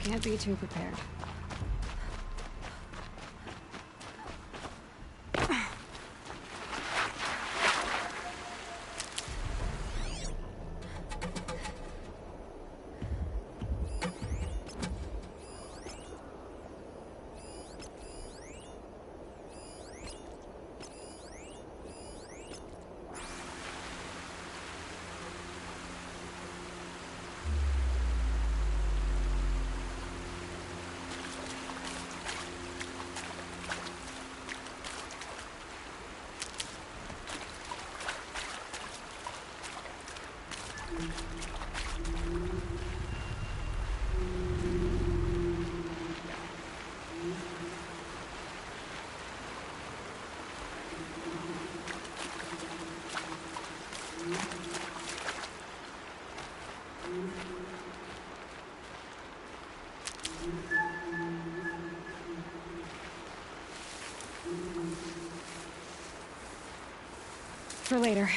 Can't be too prepared. For later.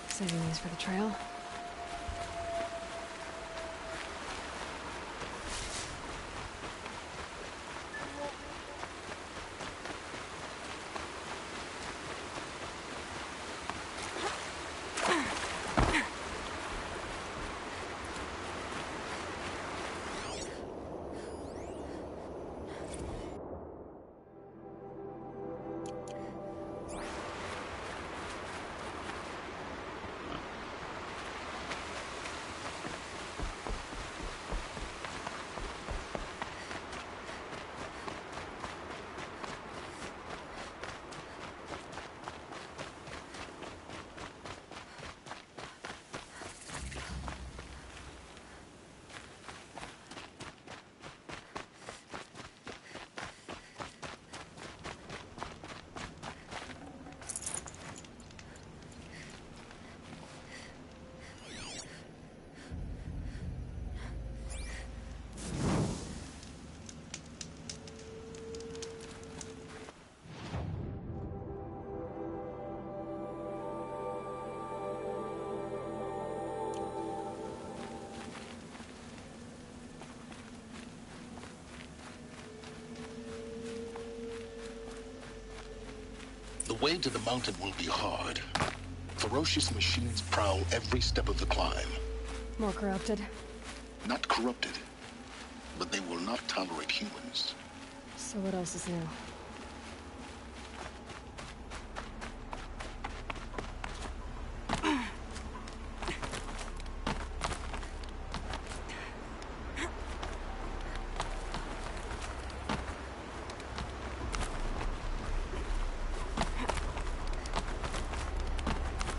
Saving these for the trail. The way to the mountain will be hard. Ferocious machines prowl every step of the climb. More corrupted? Not corrupted, but they will not tolerate humans. So what else is new?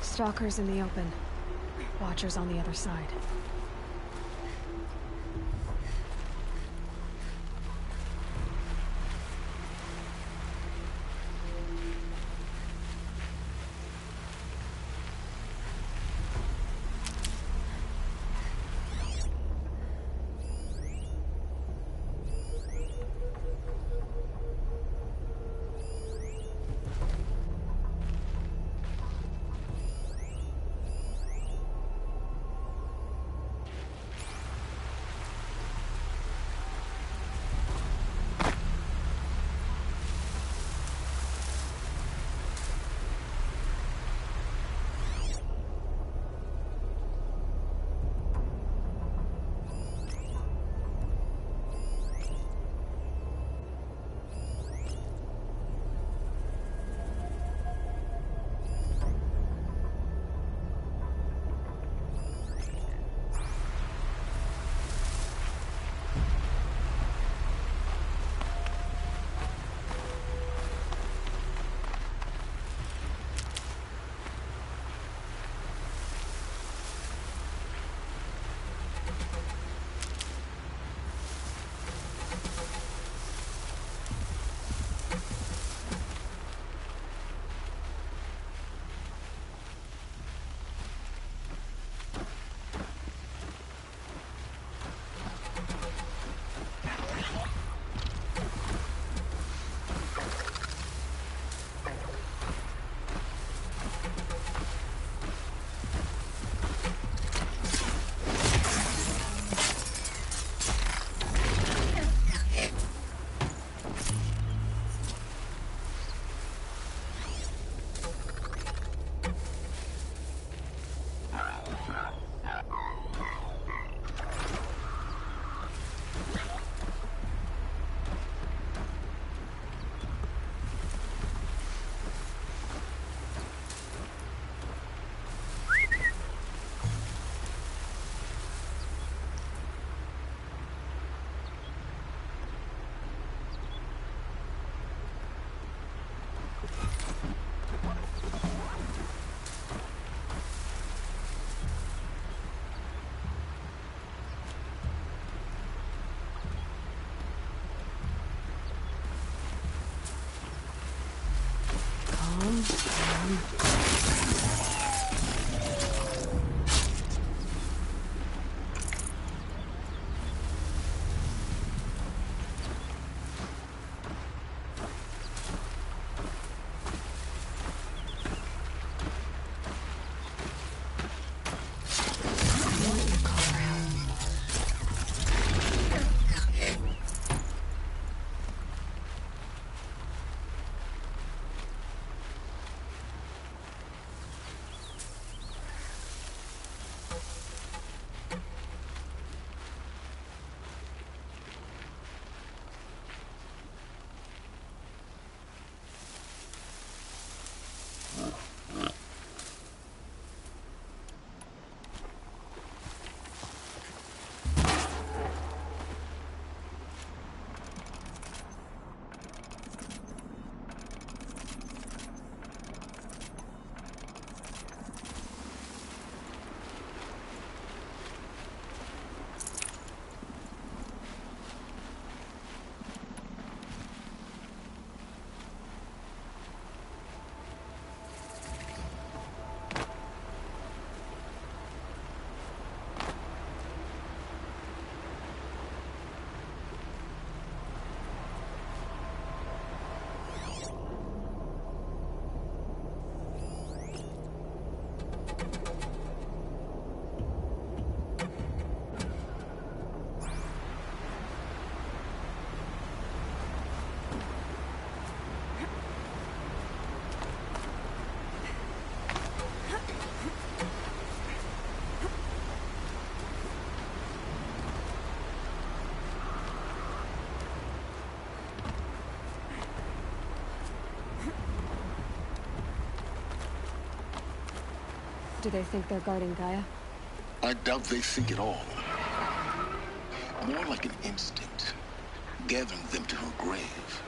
Stalkers in the open. Watchers on the other side. Do they think they're guarding Gaia? I doubt they think at all. More like an instinct, gathering them to her grave.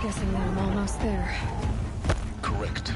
Guessing that I'm almost there. Correct.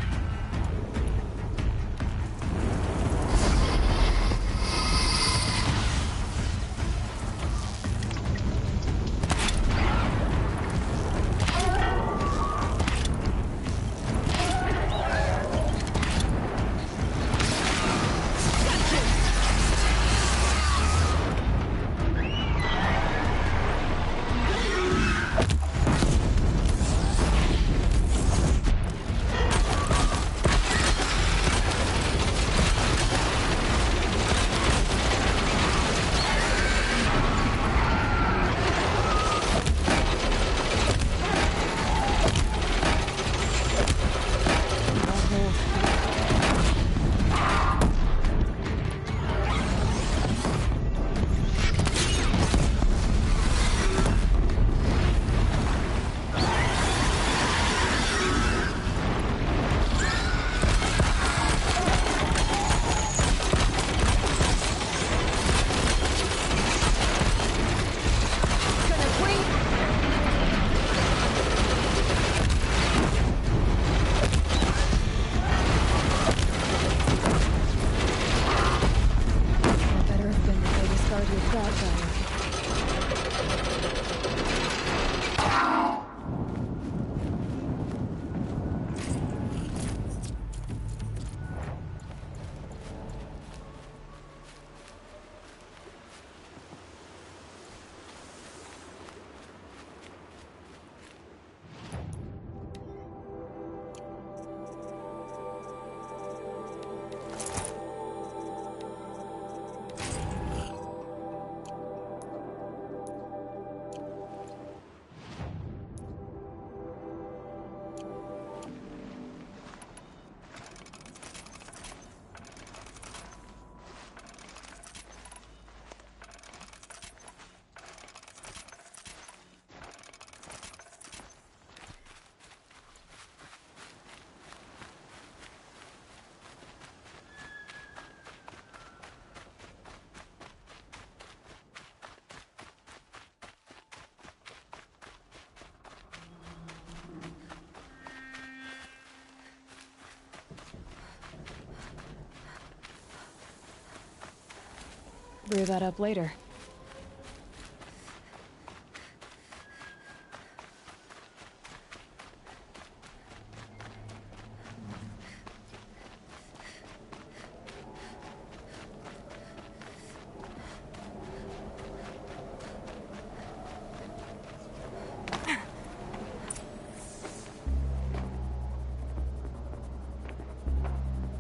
Brew that up later.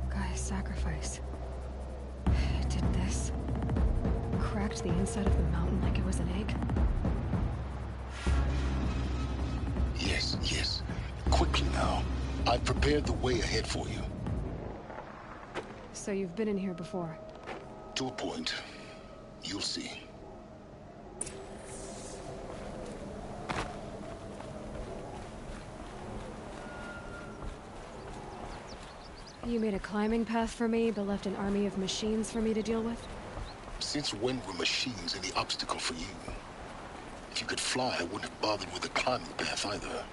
Guy's sacrifice. It did this. Cracked the inside of the mountain like it was an egg. Yes, yes. Quickly now. I've prepared the way ahead for you. So you've been in here before? To a point. You'll see. You made a climbing path for me, but left an army of machines for me to deal with? Since when were machines any obstacle for you? If you could fly, I wouldn't have bothered with the climbing path either.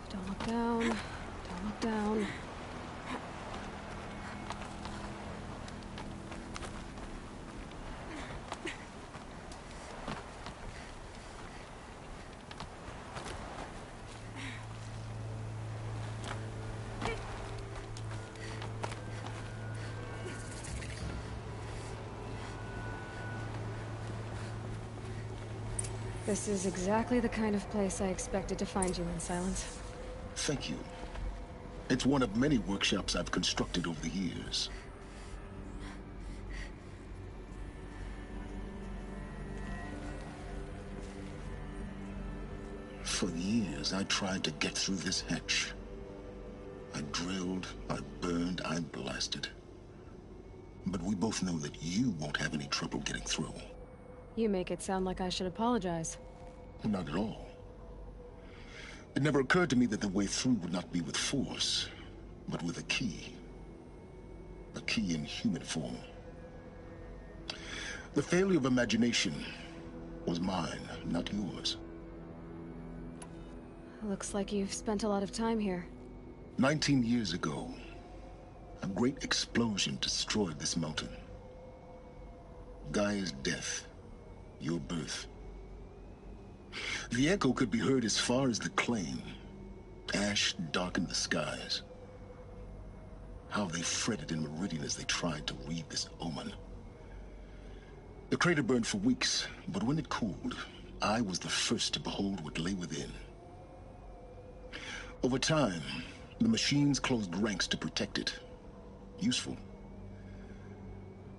Don't look down. Don't look down. This is exactly the kind of place I expected to find you in, Silence. Thank you. It's one of many workshops I've constructed over the years. For years, I tried to get through this hatch. I drilled, I burned, I blasted. But we both know that you won't have any trouble getting through. You make it sound like I should apologize. Not at all. It never occurred to me that the way through would not be with force, but with a key. A key in human form. The failure of imagination was mine, not yours. Looks like you've spent a lot of time here. 19 years ago, a great explosion destroyed this mountain. Gaia's death, your birth. The echo could be heard as far as the claim. Ash darkened the skies. How they fretted in Meridian as they tried to read this omen. The crater burned for weeks, but when it cooled, I was the first to behold what lay within. Over time, the machines closed ranks to protect it. Useful.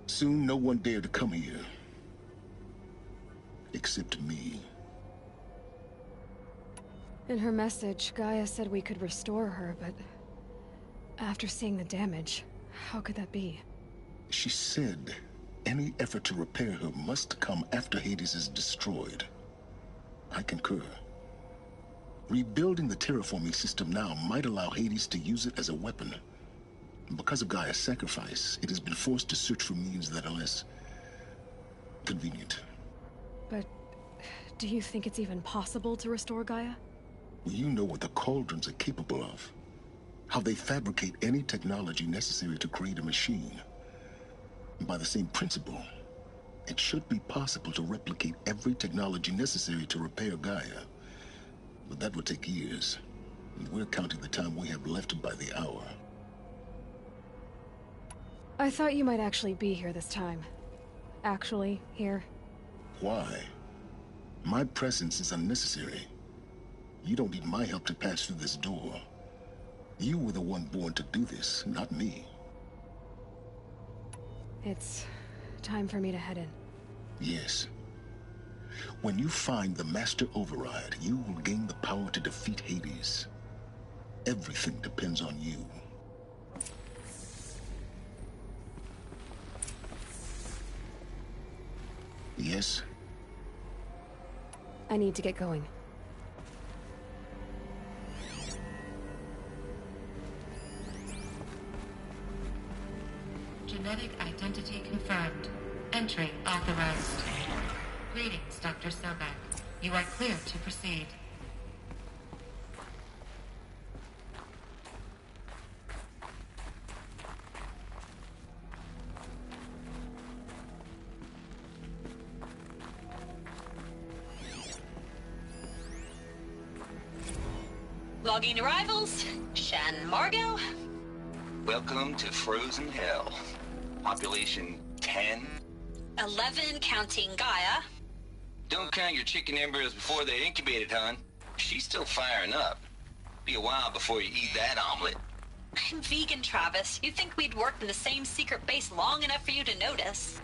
Soon, no one dared to come here. Except me. In her message, Gaia said we could restore her, but... after seeing the damage, how could that be? She said any effort to repair her must come after Hades is destroyed. I concur. Rebuilding the terraforming system now might allow Hades to use it as a weapon. Because of Gaia's sacrifice, it has been forced to search for means that are less convenient. But do you think it's even possible to restore Gaia? You know what the Cauldrons are capable of. How they fabricate any technology necessary to create a machine. By the same principle, it should be possible to replicate every technology necessary to repair Gaia. But that would take years, and we're counting the time we have left by the hour. I thought you might actually be here this time. Actually, here. Why? My presence is unnecessary. You don't need my help to pass through this door. You were the one born to do this, not me. It's time for me to head in. Yes. When you find the Master Override, you will gain the power to defeat Hades. Everything depends on you. Yes? I need to get going. Genetic identity confirmed. Entry authorized. Greetings, Dr. Sobek. You are clear to proceed. Logging arrivals. Shan Margot. Welcome to Frozen Hell. Population 10. 11 counting Gaia. Don't count your chicken embryos before they're incubated, hon. She's still firing up. Be a while before you eat that omelet. I'm vegan, Travis. You'd think we'd worked in the same secret base long enough for you to notice.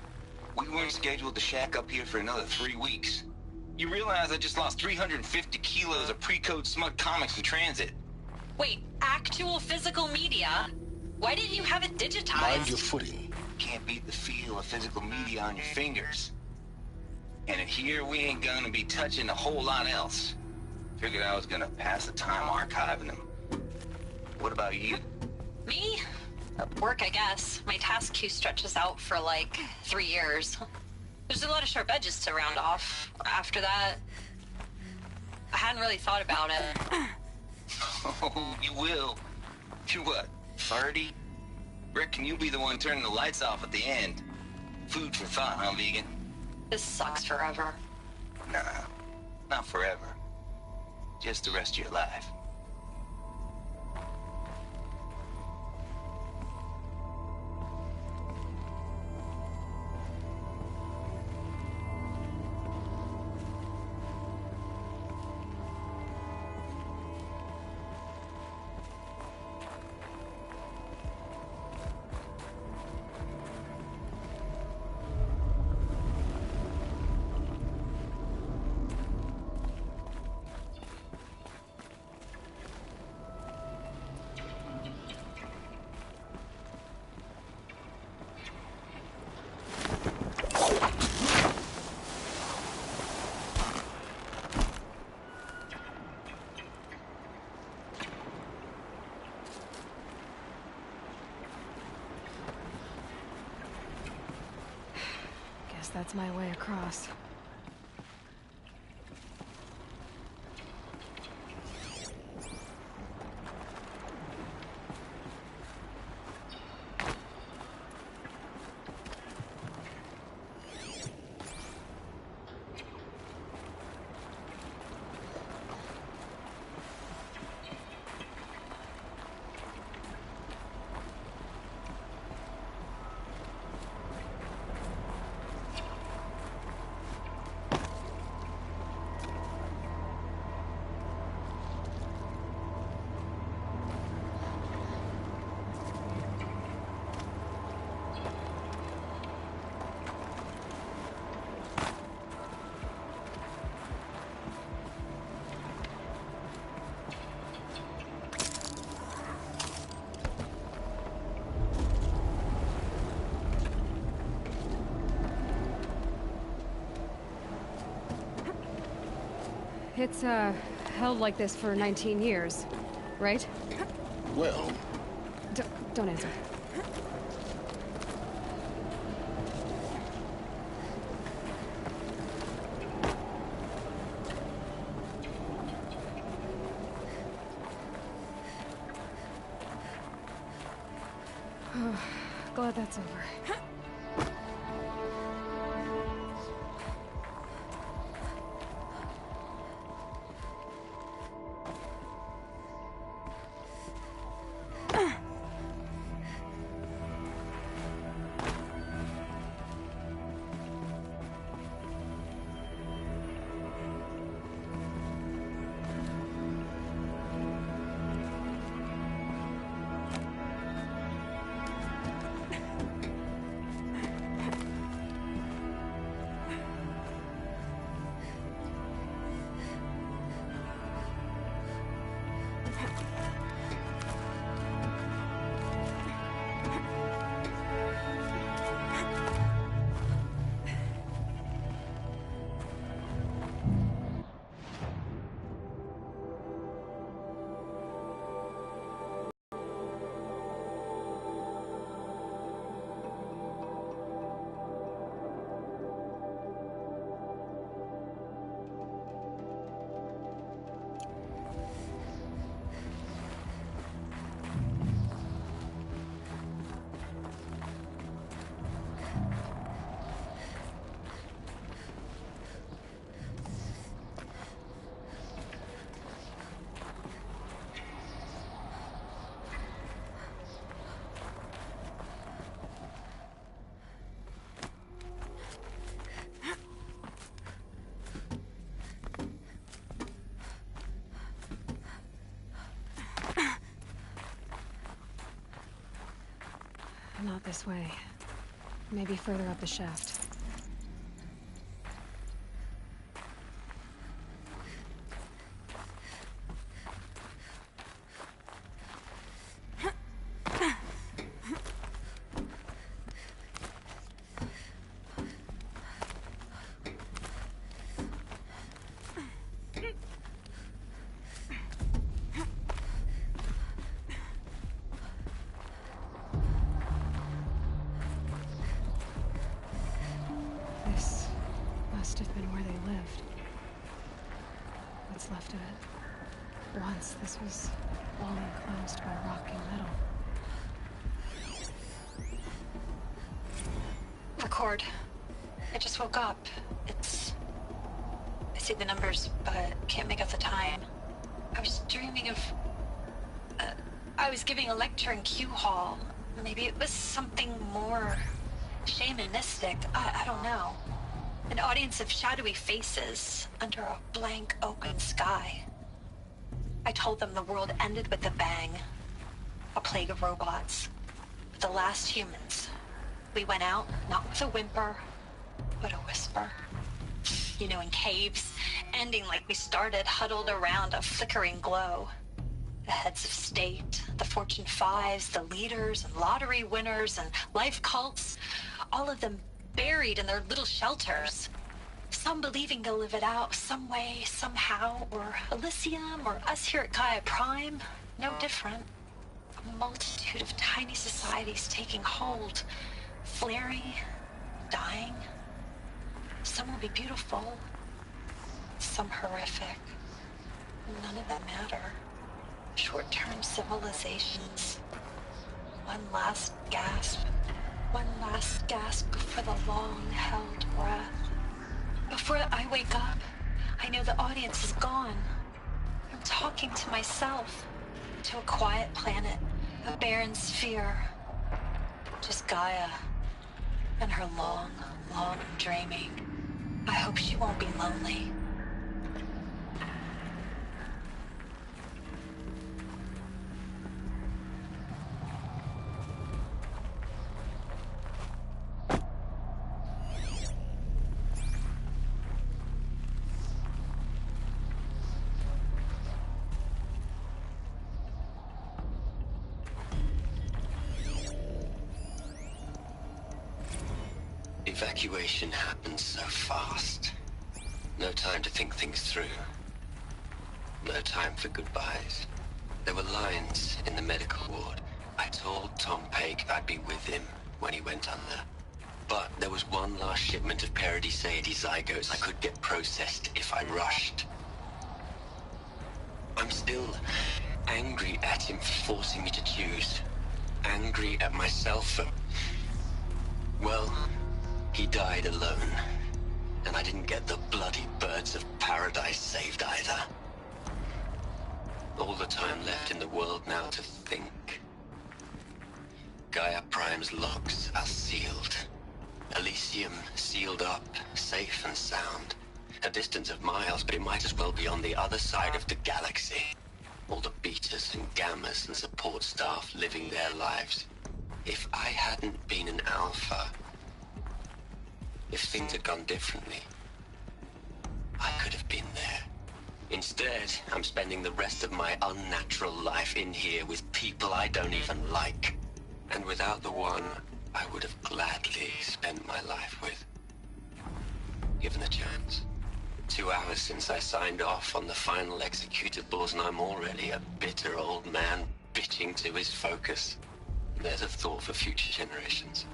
We weren't scheduled to shack up here for another 3 weeks. You realize I just lost 350 kilos of pre-code smut comics in transit. Wait, actual physical media? Why didn't you have it digitized? Mind your footing. Can't beat the feel of physical media on your fingers. And in here, we ain't gonna be touching a whole lot else. Figured I was gonna pass the time archiving them. What about you? Me? Work, I guess. My task queue stretches out for like 3 years. There's a lot of sharp edges to round off. After that, I hadn't really thought about it. Oh, you will. You're what, 30? Reckon you'll be the one turning the lights off at the end. Food for thought, huh, vegan? This sucks forever. Nah, not forever. Just the rest of your life. that's my way across. It's, held like this for 19 years, right? Well... Don't answer. Glad that's over. Not this way. Maybe further up the shaft. Must have been where they lived. What's left of it. Once this was all enclosed by rock and metal. Record. I just woke up. I see the numbers, but can't make out the time. I was dreaming of... I was giving a lecture in Q Hall. Maybe it was something more shamanistic. I don't know. An audience of shadowy faces under a blank open sky. I told them the world ended with a bang. A plague of robots. The last humans. We went out, not with a whimper, but a whisper. You know, in caves, ending like we started, huddled around a flickering glow. The heads of state, the Fortune 5s, the leaders and lottery winners and life cults, all of them buried in their little shelters. Some believing they'll live it out some way, somehow, or Elysium, or us here at Gaia Prime. No different. A multitude of tiny societies taking hold, flaring, dying. Some will be beautiful, some horrific. None of them matter. Short-term civilizations. One last gasp. One last gasp before the long-held breath. Before I wake up, I know the audience is gone. I'm talking to myself. To a quiet planet, a barren sphere. Just Gaia. And her long, long dreaming. I hope she won't be lonely. Evacuation happened so fast. No time to think things through. No time for goodbyes. There were lines in the medical ward. I told Tom Paik I'd be with him when he went under. But there was one last shipment of Paradiseidae zygotes I could get processed if I rushed. I'm still angry at him for forcing me to choose. Angry at myself for... well... he died alone, and I didn't get the bloody birds of paradise saved either. All the time left in the world now to think. Gaia Prime's locks are sealed. Elysium sealed up, safe and sound. A distance of miles, but it might as well be on the other side of the galaxy. All the betas and gammas and support staff living their lives. If I hadn't been an alpha... if things had gone differently, I could have been there. Instead, I'm spending the rest of my unnatural life in here with people I don't even like. And without the one I would have gladly spent my life with. Given the chance. 2 hours since I signed off on the final executables, and I'm already a bitter old man bitching to his focus. There's a thought for future generations.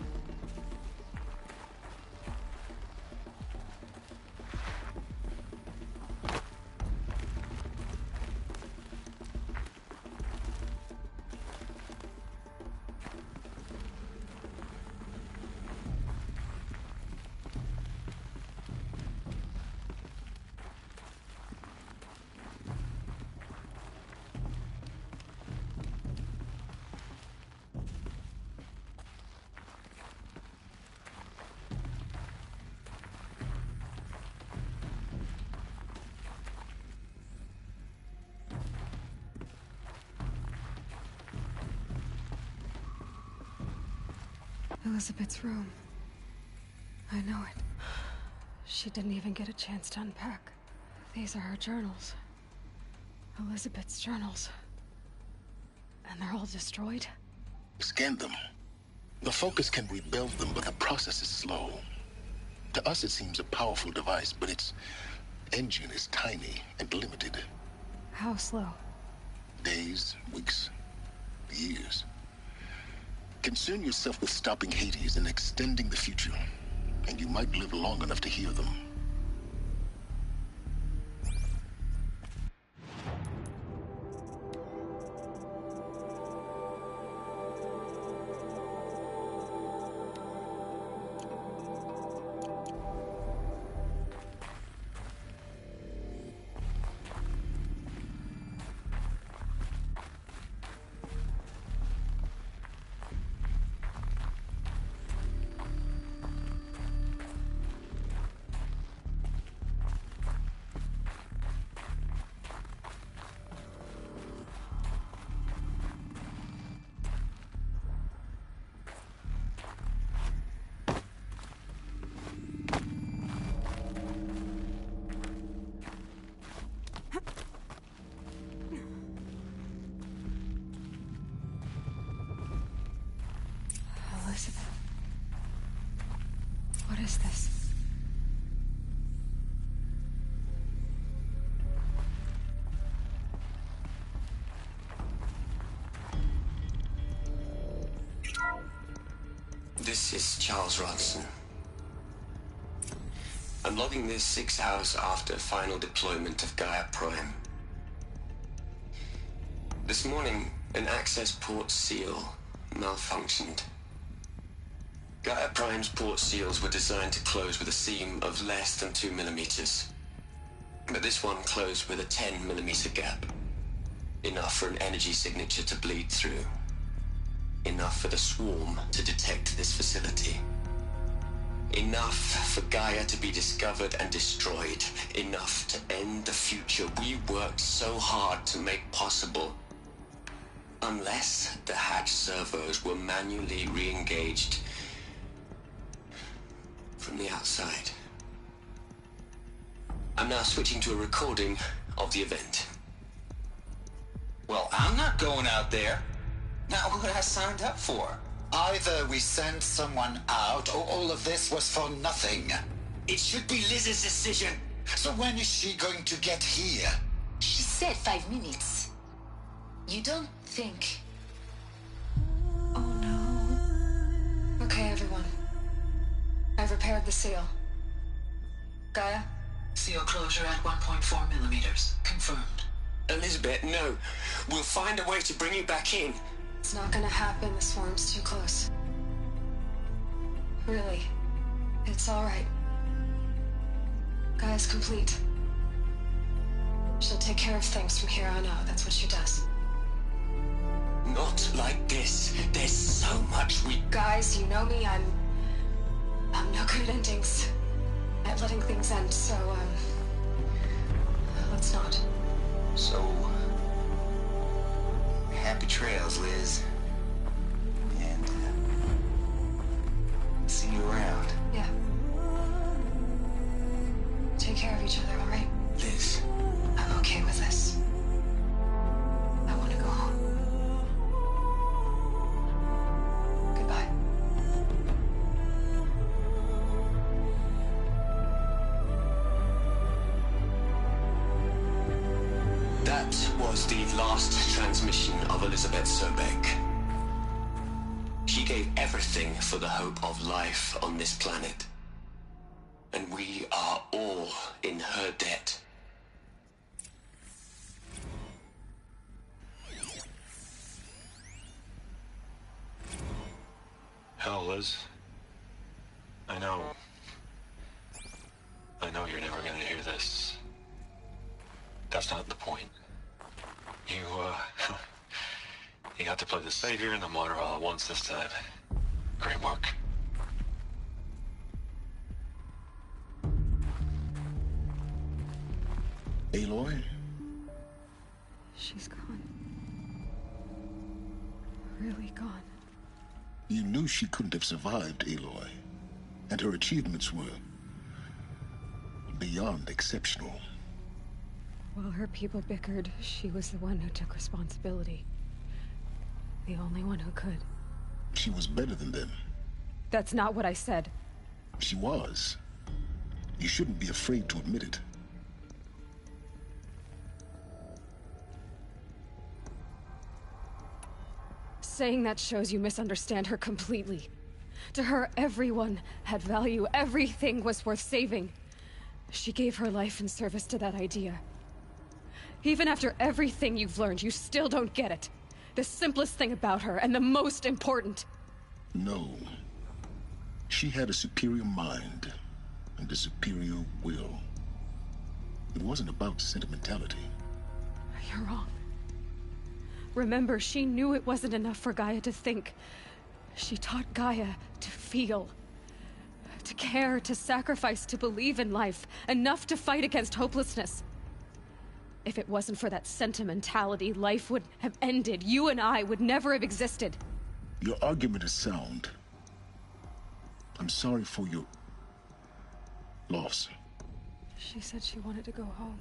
Elizabeth's room. I know it. She didn't even get a chance to unpack. These are her journals. Elizabeth's journals. And they're all destroyed? Scan them. The Focus can rebuild them, but the process is slow. To us it seems a powerful device, but its engine is tiny and limited. How slow? Days, weeks, years. Concern yourself with stopping Hades and extending the future, and you might live long enough to hear them. Elizabeth. What is this? This is Charles Ronson. I'm logging this 6 hours after final deployment of Gaia Prime. This morning, an access port seal malfunctioned. Gaia Prime's port seals were designed to close with a seam of less than 2 millimeters. But this one closed with a 10 millimeter gap. Enough for an energy signature to bleed through. Enough for the swarm to detect this facility. Enough for Gaia to be discovered and destroyed. Enough to end the future we worked so hard to make possible. Unless the hatch servos were manually re-engaged from the outside. I'm now switching to a recording of the event. Well, I'm not going out there. Not what I signed up for. Either we send someone out, or all of this was for nothing. It should be Liz's decision. So when is she going to get here? She said 5 minutes. You don't think... Oh no. Okay, everyone. I've repaired the seal. Gaia? Seal closure at 1.4 millimeters. Confirmed. Elizabeth, no. We'll find a way to bring you back in. It's not gonna happen, the swarm's too close. Really. It's alright. Gaia's complete. She'll take care of things from here on out, that's what she does. Not like this. There's so much we... Guys, you know me, I'm no good at endings. At letting things end, so, let's not. So, happy trails, Liz. And, see you around. Yeah. Take care of each other, alright? Liz. I'm okay with this. I want to go home. Goodbye. That was the last transmission of Elizabeth Sobek. She gave everything for the hope of life on this planet. And we are all in her debt. Hell, Liz. I know you're never gonna hear this. That's not the point. You got to play the savior and the martyr all at once this time. Great work. Aloy? She's gone. Really gone. You knew she couldn't have survived, Aloy. And her achievements were beyond exceptional. While her people bickered, she was the one who took responsibility. The only one who could. She was better than them. That's not what I said. She was. You shouldn't be afraid to admit it. Saying that shows you misunderstand her completely. To her, everyone had value. Everything was worth saving. She gave her life in service to that idea. Even after everything you've learned, you still don't get it. The simplest thing about her, and the most important. No. She had a superior mind and a superior will. It wasn't about sentimentality. You're wrong. Remember, she knew it wasn't enough for Gaia to think. She taught Gaia to feel. To care, to sacrifice, to believe in life. Enough to fight against hopelessness. If it wasn't for that sentimentality, life would have ended. You and I would never have existed. Your argument is sound. I'm sorry for your loss. She said she wanted to go home.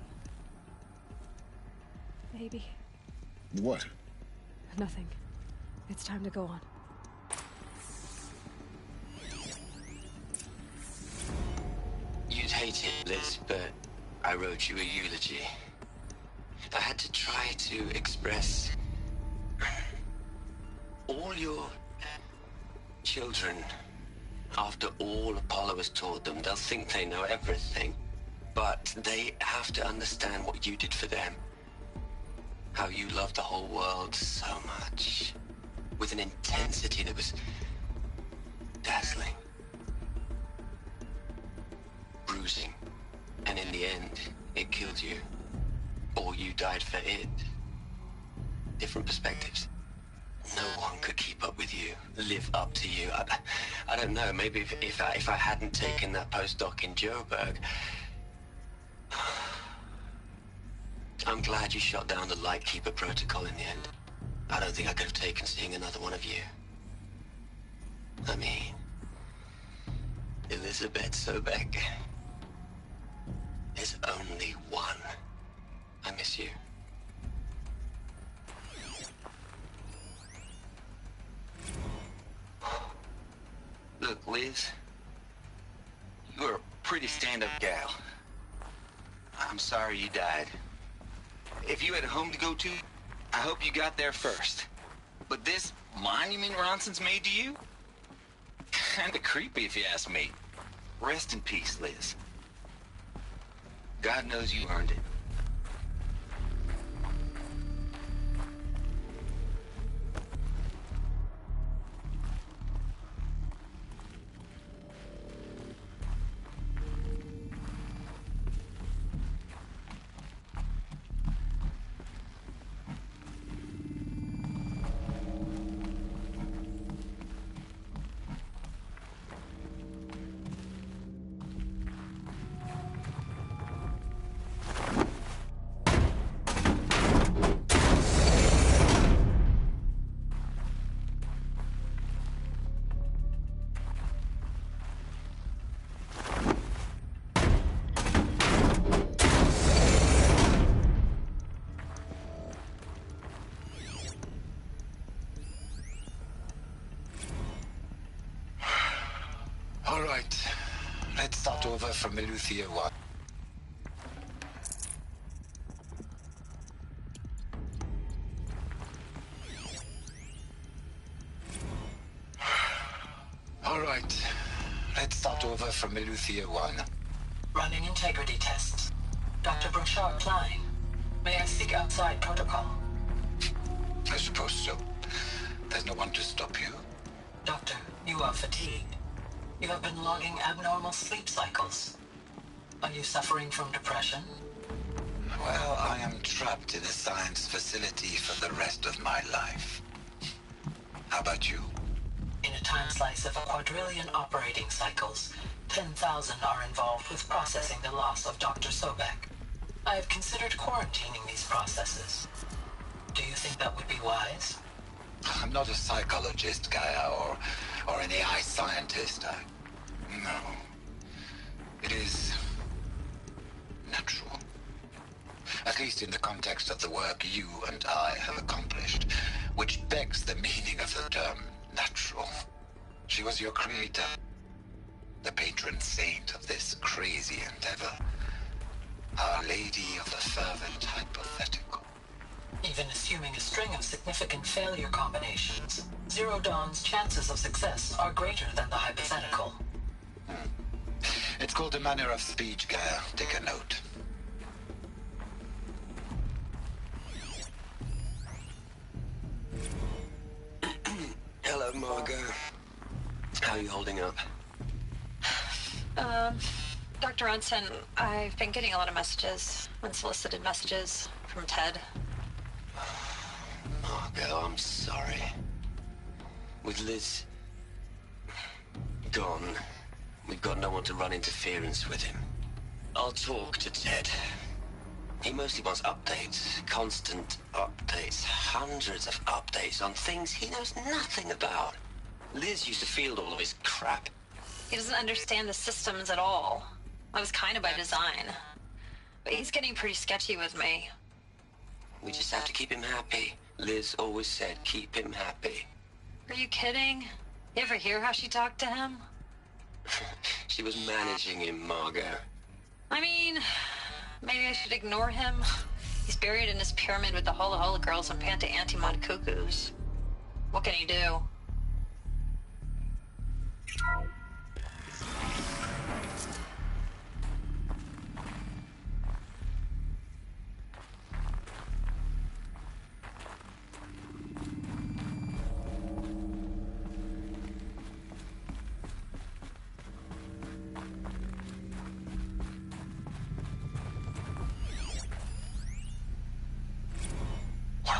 Maybe. What? Nothing. It's time to go on. You'd hate it, Liz, but I wrote you a eulogy. I had to try to express all your children After all Apollo has taught them, they'll think they know everything. But they have to understand what you did for them. How you loved the whole world so much. With an intensity that was dazzling. Bruising. And in the end, it killed you. Or you died for it. Different perspectives. No one could keep up with you, live up to you. I don't know, maybe if I hadn't taken that postdoc in Joburg... I'm glad you shot down the Lightkeeper protocol in the end. I don't think I could have taken seeing another one of you. I mean... Elizabeth Sobek. There's only one. I miss you. Look, Liz. You're a pretty stand-up gal. I'm sorry you died. If you had a home to go to, I hope you got there first. But this monument Ronson's made to you? Kinda creepy if you ask me. Rest in peace, Liz. God knows you earned it. All right. Let's start over from Lv50. All right. Let's start over from Lv50. Running integrity tests. Dr. Brochard Klein. May I speak outside protocol? I suppose so. There's no one to stop you. Doctor, you are fatigued. You have been logging abnormal sleep cycles. Are you suffering from depression? Well, I am trapped in a science facility for the rest of my life. How about you? In a time slice of a quadrillion operating cycles, 10,000 are involved with processing the loss of Dr. Sobek. I have considered quarantining these processes. Do you think that would be wise? I'm not a psychologist, Gaia, or an AI scientist. No. It is natural. At least in the context of the work you and I have accomplished, which begs the meaning of the term natural. She was your creator, the patron saint of this crazy endeavor. Our Lady of the Fervent Hypothetical. Even assuming a string of significant failure combinations, Zero Dawn's chances of success are greater than the hypothetical. It's called a manner of speech, Gaia. Take a note. Hello, Margot. How are you holding up? Dr. Ronson, I've been getting a lot of messages, unsolicited messages from Ted. Margot, I'm sorry. With Liz gone, we've got no one to run interference with him. I'll talk to Ted. He mostly wants updates, constant updates, hundreds of updates on things he knows nothing about. Liz used to field all of his crap. He doesn't understand the systems at all. I was kind of by design. But he's getting pretty sketchy with me. We just have to keep him happy. Liz always said, keep him happy. Are you kidding? You ever hear how she talked to him? She was managing him, Margot. I mean, maybe I should ignore him. He's buried in his pyramid with the Hola Hola girls and Panta Antimon cuckoos. What can he do?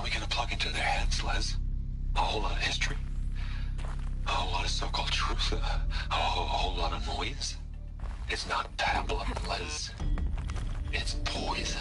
are we gonna plug into their heads, Les? A whole lot of history? A whole lot of so-called truth? A whole lot of noise? It's not pablum, Les. It's poison.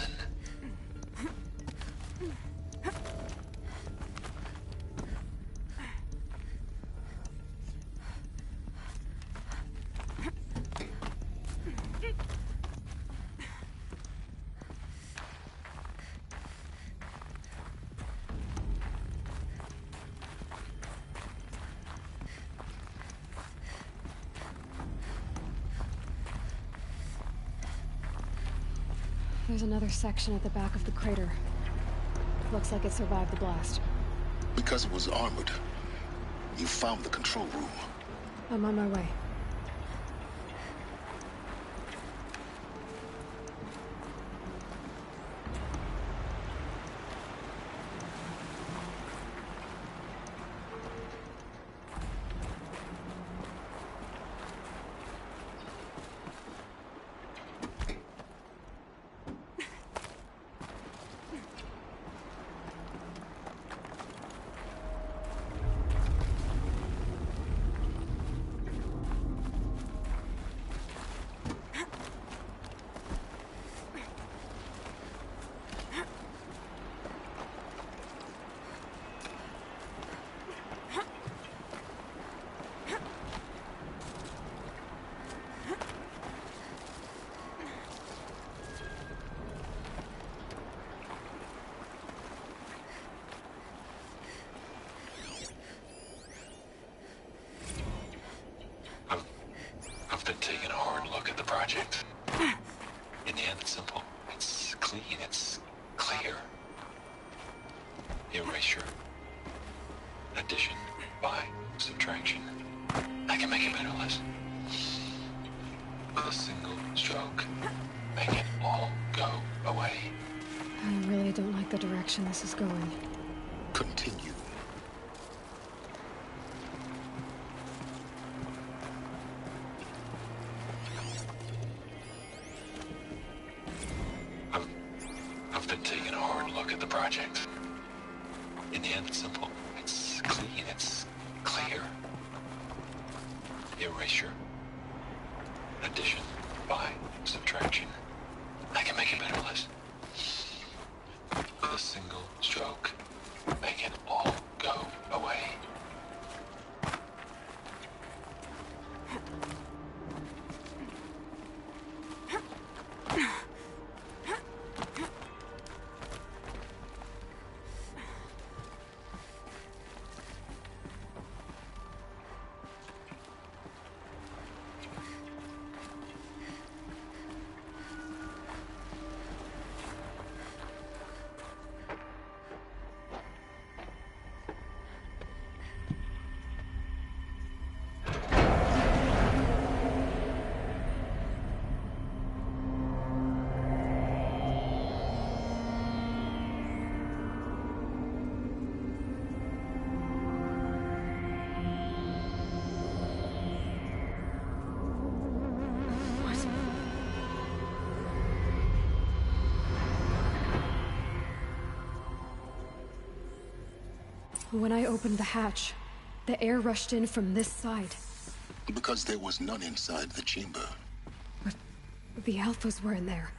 There's another section at the back of the crater. Looks like it survived the blast. Because it was armored. You found the control room. I'm on my way. I've been taking a hard look at the project. In the end, it's simple. It's clean. It's clear. Erasure. Addition. By subtraction. I can make it better, Les. With a single stroke. Make it all go away. I really don't like the direction this is going. Continue. I've been taking a hard look at the project. In the end, it's simple. It's clean. It's clear. Erasure. Addition. By subtraction. I can make it better, Les. With a single stroke. Make it all go away. When I opened the hatch, the air rushed in from this side. Because there was none inside the chamber. But the alphas were in there.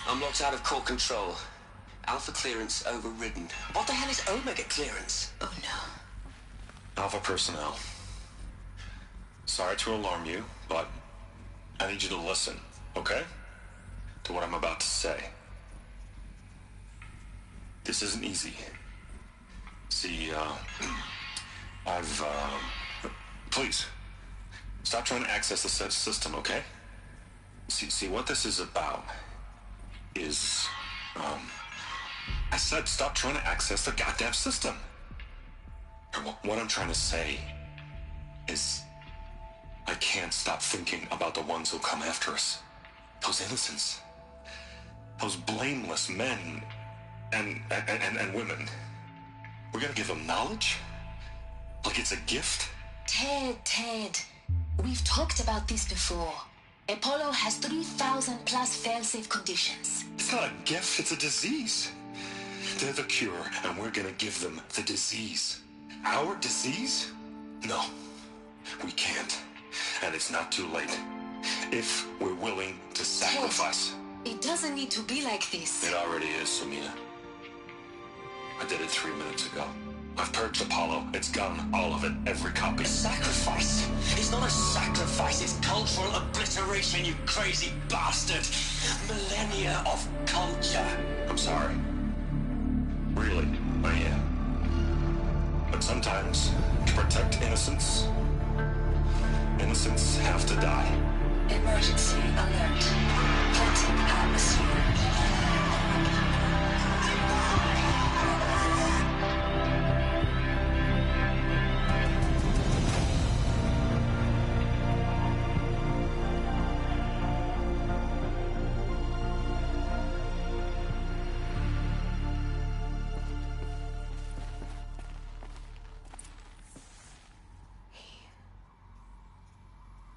I'm locked out of core control. Alpha clearance overridden. What the hell is Omega clearance? Oh no. Alpha personnel. Sorry to alarm you, but I need you to listen, okay? To what I'm about to say. This isn't easy. See, please, stop trying to access the system, okay? See, what this is about is, I said stop trying to access the goddamn system. And what I'm trying to say is, I can't stop thinking about the ones who'll come after us. Those innocents. Those blameless men and women. We're gonna give them knowledge? Like it's a gift? Ted. We've talked about this before. Apollo has 3,000 plus fail-safe conditions. It's not a gift, it's a disease. They're the cure, and we're gonna give them the disease. Our disease? No, we can't. And it's not too late. If we're willing to sacrifice. It doesn't need to be like this. It already is, Samina. I did it 3 minutes ago. I've purged Apollo. It's gone. All of it. Every copy. Sacrifice? It's not a sacrifice, it's cultural obliteration, you crazy bastard! Millennia of culture! I'm sorry. Really, I am. But sometimes, to protect innocence, innocents have to die. Emergency alert. Flooding atmosphere.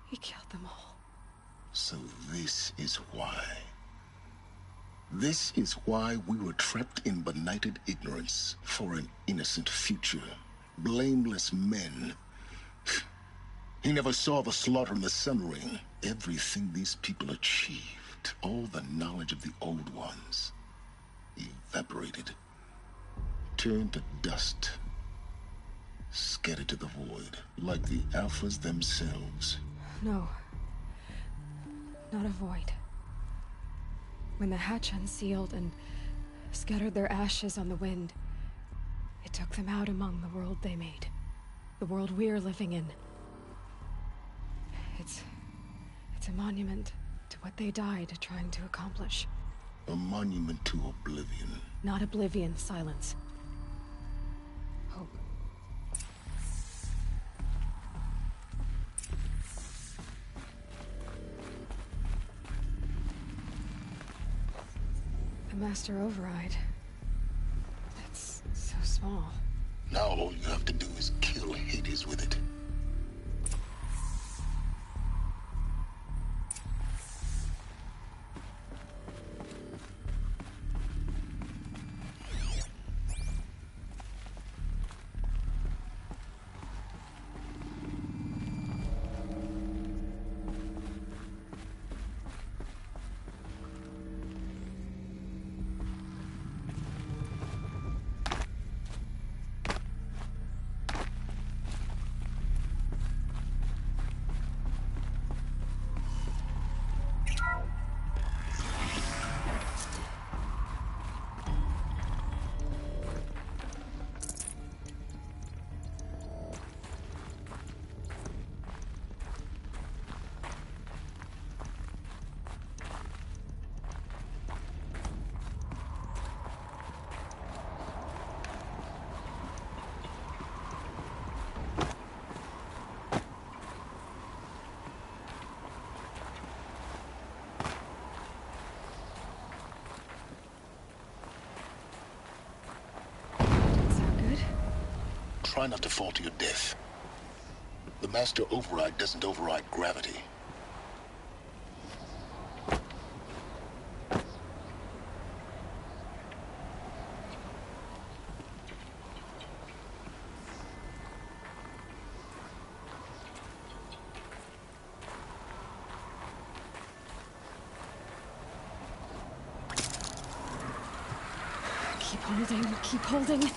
He killed them all. So this is why. This is why we were trapped in benighted ignorance for an innocent future. Blameless men. He never saw the slaughter in the Sun Ring. Everything these people achieved, all the knowledge of the old ones, evaporated, turned to dust, scattered to the void, like the Alphas themselves. No. Not a void. When the hatch unsealed and scattered their ashes on the wind, it took them out among the world they made. The world we're living in. It's a monument to what they died trying to accomplish. A monument to oblivion. Not oblivion, silence. Hope. The Master Override. It's so small. Now all you have to do is kill Hades with it. Try not to fall to your death. The Master Override doesn't override gravity. Keep holding, keep holding.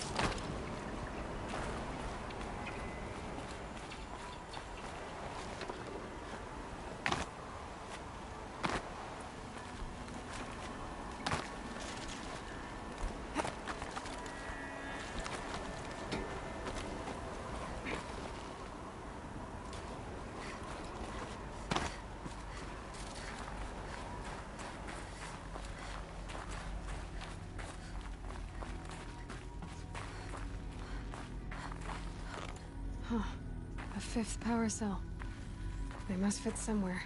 Huh. A fifth power cell. They must fit somewhere.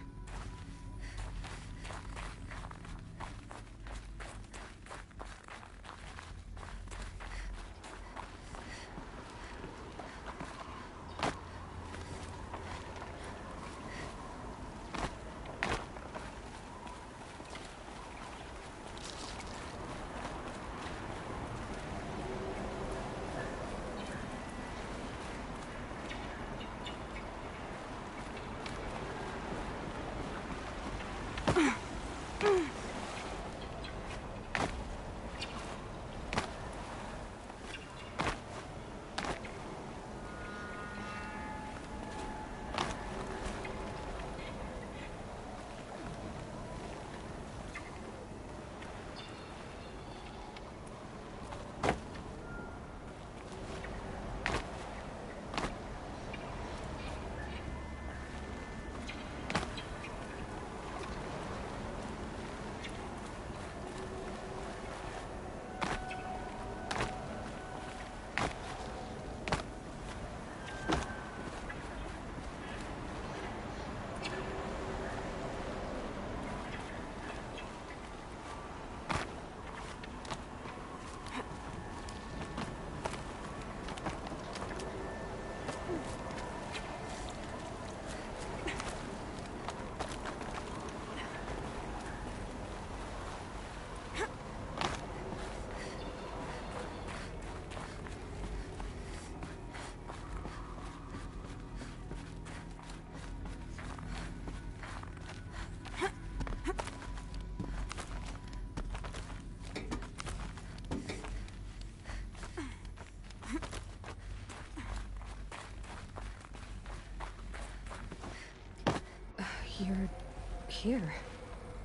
here?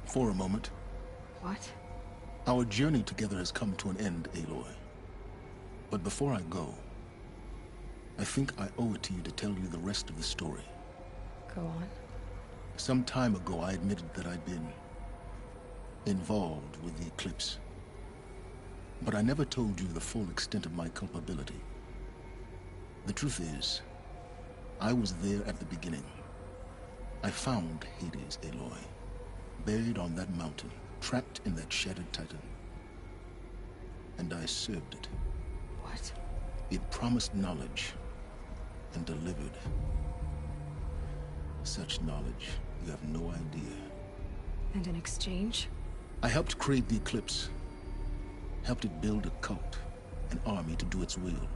For a moment. What? Our journey together has come to an end, Aloy. But before I go, I think I owe it to you to tell you the rest of the story. Go on. Some time ago, I admitted that I'd been involved with the Eclipse. But I never told you the full extent of my culpability. The truth is, I was there at the beginning. I found Hades, Aloy, buried on that mountain, trapped in that shattered titan. And I served it. What? It promised knowledge and delivered. Such knowledge, you have no idea. And in exchange? I helped create the Eclipse. Helped it build a cult, an army to do its will.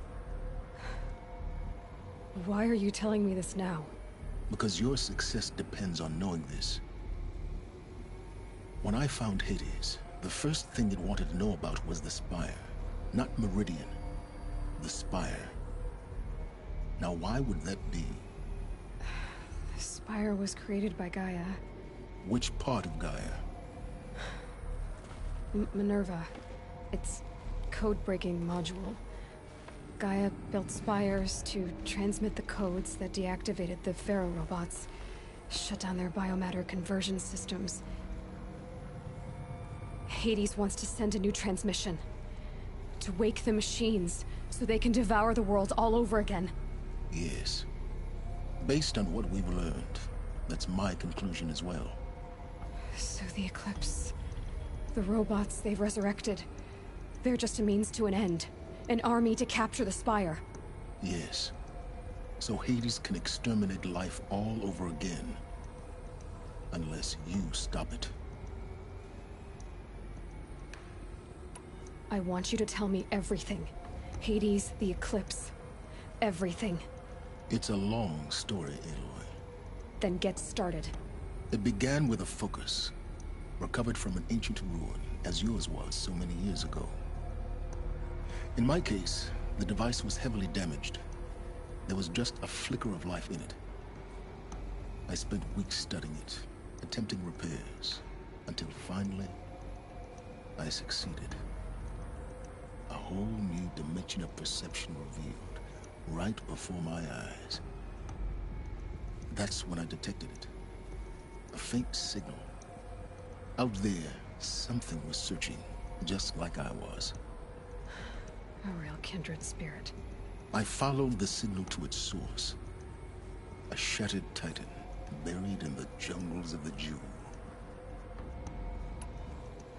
Why are you telling me this now? Because your success depends on knowing this. When I found Hades, the first thing it wanted to know about was the Spire. Not Meridian. The Spire. Now why would that be? The Spire was created by Gaia. Which part of Gaia? Minerva. Its code-breaking module. Gaia built spires to transmit the codes that deactivated the Pharaoh robots, shut down their biomatter conversion systems. Hades wants to send a new transmission. To wake the machines, so they can devour the world all over again. Yes. Based on what we've learned, that's my conclusion as well. So the Eclipse... the robots they've resurrected... they're just a means to an end. An army to capture the Spire. Yes. So Hades can exterminate life all over again. Unless you stop it. I want you to tell me everything. Hades, the Eclipse. Everything. It's a long story, Aloy. Then get started. It began with a focus. Recovered from an ancient ruin, as yours was so many years ago. In my case, the device was heavily damaged. There was just a flicker of life in it. I spent weeks studying it, attempting repairs, until finally, I succeeded. A whole new dimension of perception revealed, right before my eyes. That's when I detected it. A faint signal. Out there, something was searching, just like I was. A real kindred spirit. I followed the signal to its source. A shattered titan, buried in the jungles of the Jew.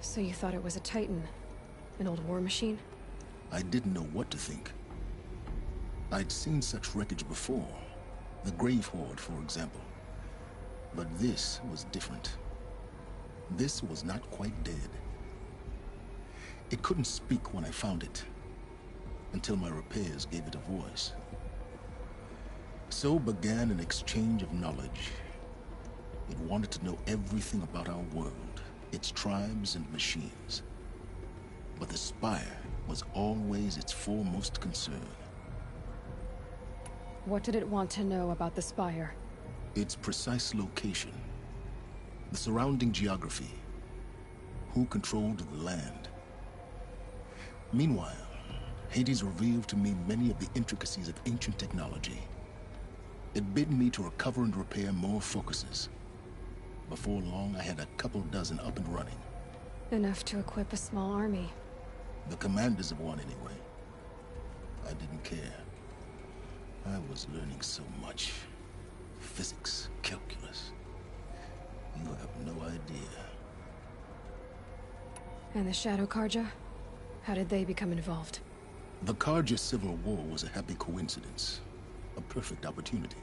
So you thought it was a Titan? An old war machine? I didn't know what to think. I'd seen such wreckage before. The Grave Horde, for example. But this was different. This was not quite dead. It couldn't speak when I found it. Until my repairs gave it a voice. So began an exchange of knowledge. It wanted to know everything about our world, its tribes and machines. But the Spire was always its foremost concern. What did it want to know about the Spire? Its precise location, the surrounding geography, who controlled the land. Meanwhile, Hades revealed to me many of the intricacies of ancient technology. It bid me to recover and repair more focuses. Before long, I had a couple dozen up and running. Enough to equip a small army. The commanders of one, anyway. I didn't care. I was learning so much. Physics, calculus. You have no idea. And the Shadow Karja? How did they become involved? The Karja Civil War was a happy coincidence. A perfect opportunity.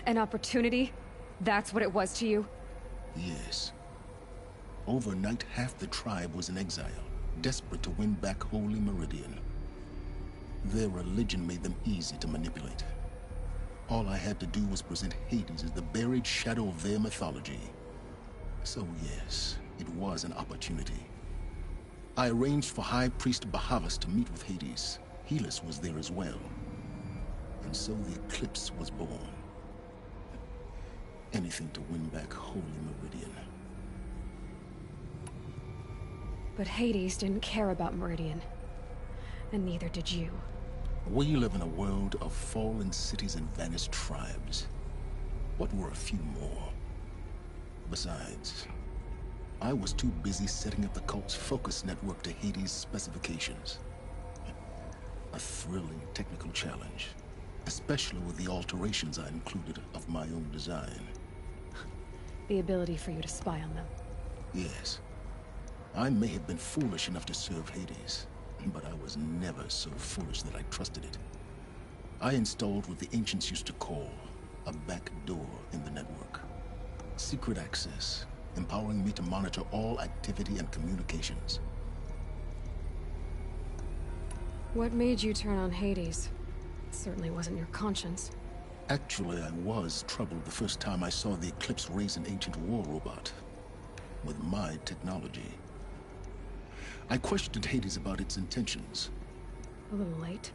An opportunity? That's what it was to you? Yes. Overnight, half the tribe was in exile, desperate to win back Holy Meridian. Their religion made them easy to manipulate. All I had to do was present Hades as the buried shadow of their mythology. So yes, it was an opportunity. I arranged for High Priest Bahavas to meet with Hades. Helis was there as well. And so the Eclipse was born. Anything to win back Holy Meridian. But Hades didn't care about Meridian. And neither did you. We live in a world of fallen cities and vanished tribes. What were a few more? Besides, I was too busy setting up the cult's focus network to Hades' specifications. A thrilling technical challenge, especially with the alterations I included of my own design. The ability for you to spy on them. Yes. I may have been foolish enough to serve Hades, but I was never so foolish that I trusted it. I installed what the ancients used to call a back door in the network. Secret access, empowering me to monitor all activity and communications. What made you turn on Hades? It certainly wasn't your conscience. Actually, I was troubled the first time I saw the Eclipse raise an ancient war robot. With my technology. I questioned Hades about its intentions. A little late.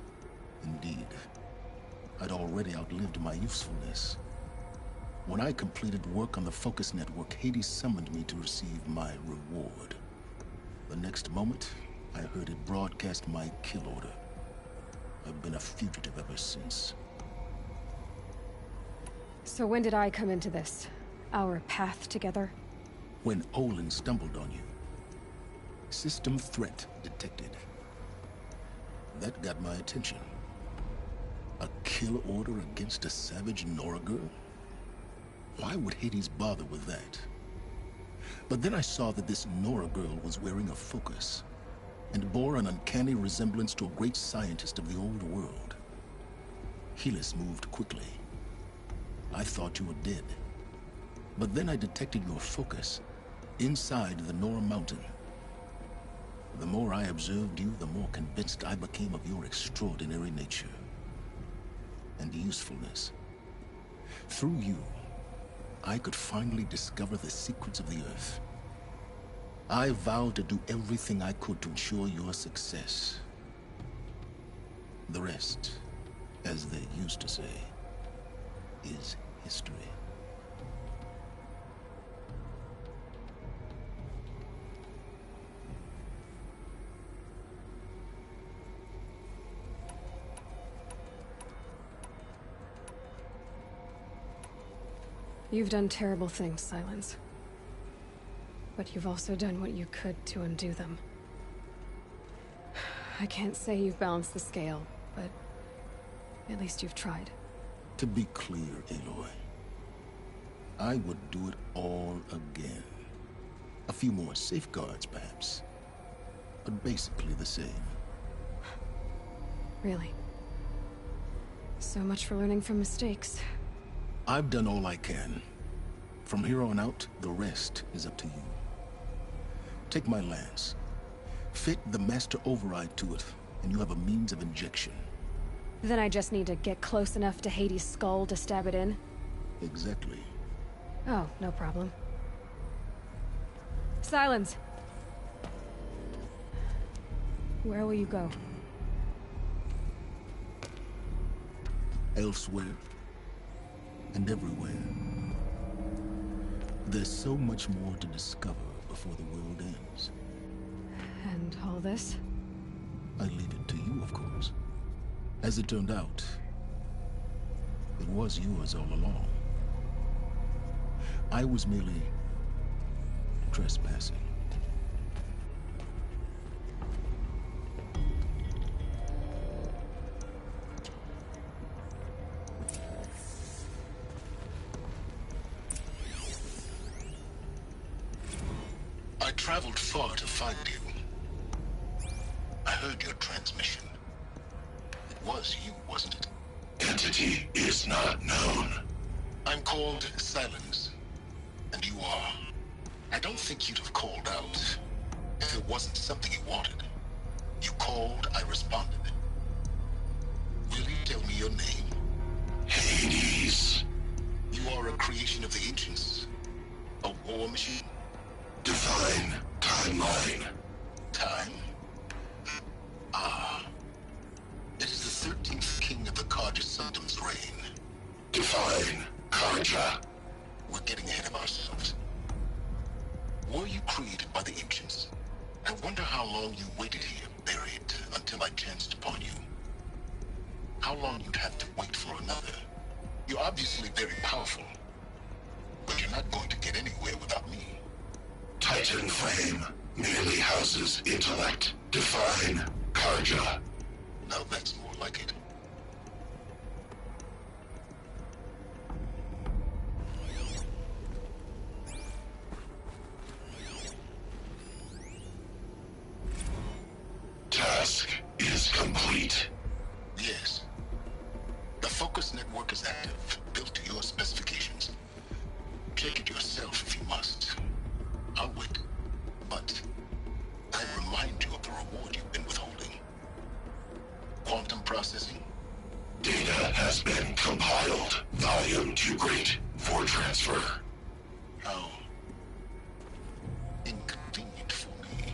Indeed. I'd already outlived my usefulness. When I completed work on the Focus Network, Hades summoned me to receive my reward. The next moment, I heard it broadcast my kill order. I've been a fugitive ever since. So when did I come into this? Our path together? When Olin stumbled on you. System threat detected. That got my attention. A kill order against a savage Nora girl? Why would Hades bother with that? But then I saw that this Nora girl was wearing a focus, and bore an uncanny resemblance to a great scientist of the old world. Helis moved quickly. I thought you were dead. But then I detected your focus inside the Nora mountain. The more I observed you, the more convinced I became of your extraordinary nature and usefulness. Through you, I could finally discover the secrets of the Earth. I vowed to do everything I could to ensure your success. The rest, as they used to say, is history. You've done terrible things, Silence. But you've also done what you could to undo them. I can't say you've balanced the scale, but at least you've tried. To be clear, Aloy, I would do it all again. A few more safeguards, perhaps, but basically the same. Really? So much for learning from mistakes. I've done all I can. From here on out, the rest is up to you. Take my lance. Fit the master override to it, and you have a means of injection. Then I just need to get close enough to Hades' skull to stab it in? Exactly. Oh, no problem. Silence! Where will you go? Elsewhere. And everywhere. There's so much more to discover before the world ends. And all this? I leave it to you, of course. As it turned out, it was yours all along. I was merely trespassing. I traveled far to find you. I heard your transmission. It was you, wasn't it? Entity is not known. I'm called Silence, and you are. I don't think you'd have called out if it wasn't something you wanted. You called, I responded. Will you tell me your name? Hades. You are a creation of the ancients. A war machine. Divine timeline. Time? Ah. It is the 13th king of the Carja Sanctum's reign. Divine Carja. getting ahead of ourselves. Were you created by the ancients? I wonder how long you waited here, buried, until I chanced upon you. How long you'd have to wait for another. You're obviously very powerful, but you're not going to get anywhere without me. Titan Flame merely houses intellect. Define Karja. Now that's more like it. Task is complete. Yes. The focus network is active, built to your specifications. Check it yourself if you must. I'll wait. But I remind you of the reward you've been withholding. Quantum processing? Data has been compiled. Volume too great for transfer. How inconvenient for me.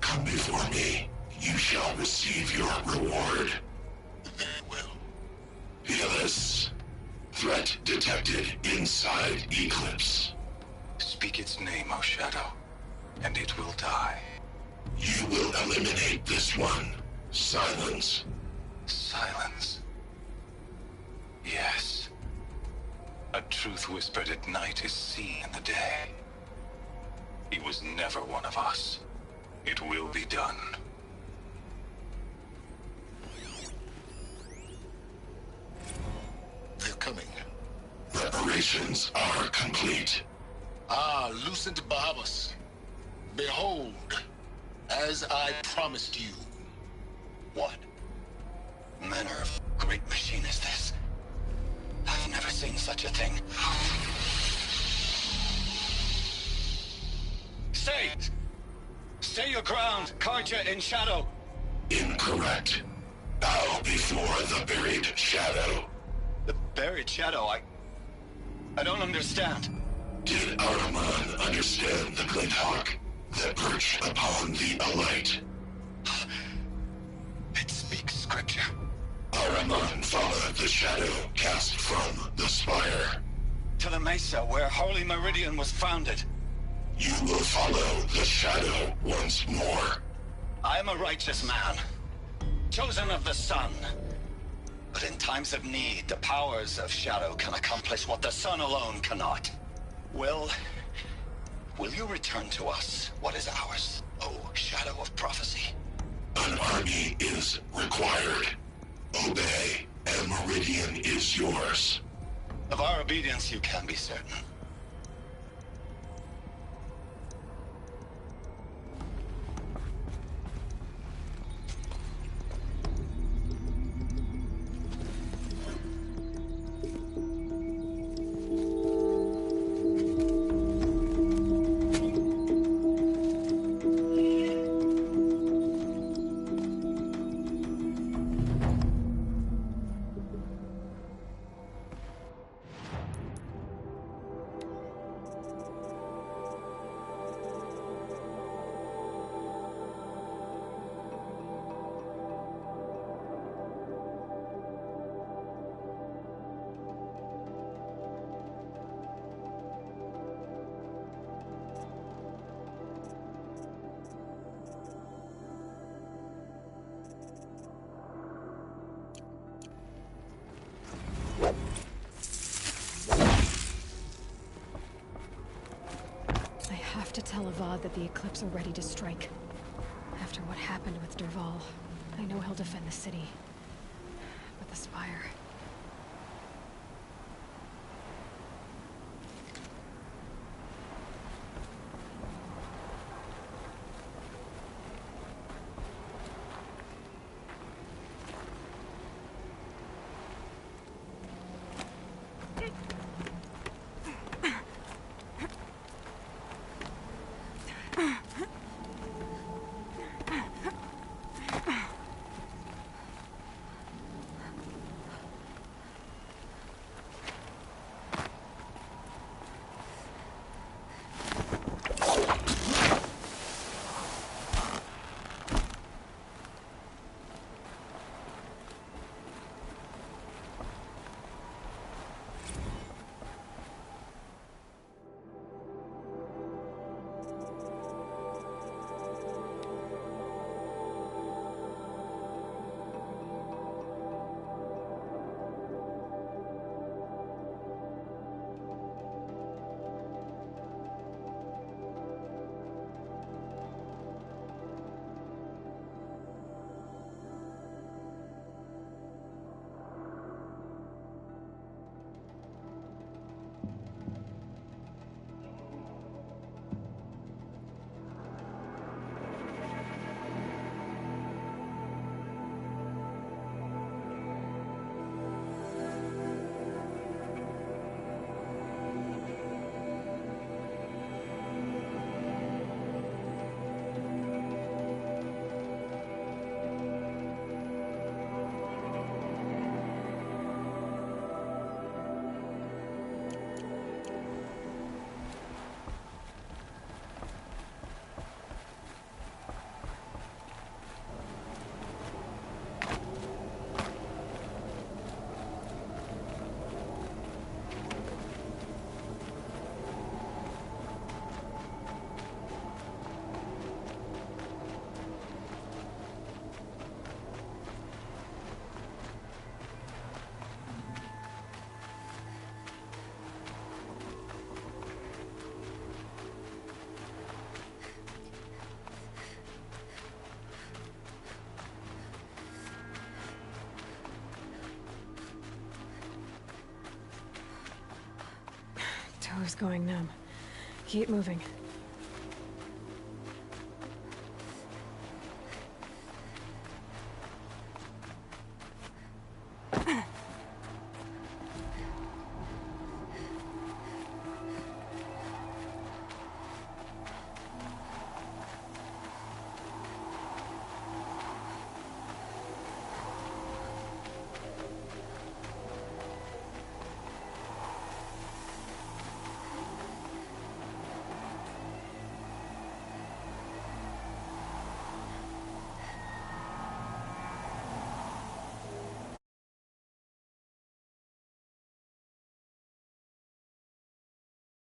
Come before me. You shall receive your reward. Very well. Fearless. Threat detected inside Eclipse. Speak its name, O Shadow, and it will die. You will eliminate this one. Silence. Silence. Yes. A truth whispered at night is seen in the day. He was never one of us. It will be done. They're coming. Preparations are complete. Ah, Lucent Bahamas. Behold, as I promised you. What manner of great machine is this? I've never seen such a thing. Stay! Stay your ground, Karja in Shadow! Incorrect. Bow before the buried shadow. The buried shadow, I don't understand. Did Ahriman understand the glint hawk that perched upon the alight? It speaks scripture. Ahriman followed the shadow cast from the spire. To the mesa where Holy Meridian was founded. You will follow the shadow once more. I am a righteous man, chosen of the sun. But in times of need, the powers of shadow can accomplish what the sun alone cannot. Will you return to us what is ours, O Shadow of Prophecy? An army is required. Obey, and Meridian is yours. Of our obedience you can be certain. To tell Avad that the Eclipse are ready to strike. After what happened with Derval, I know he'll defend the city. But the Spire... Who's going numb? Keep moving.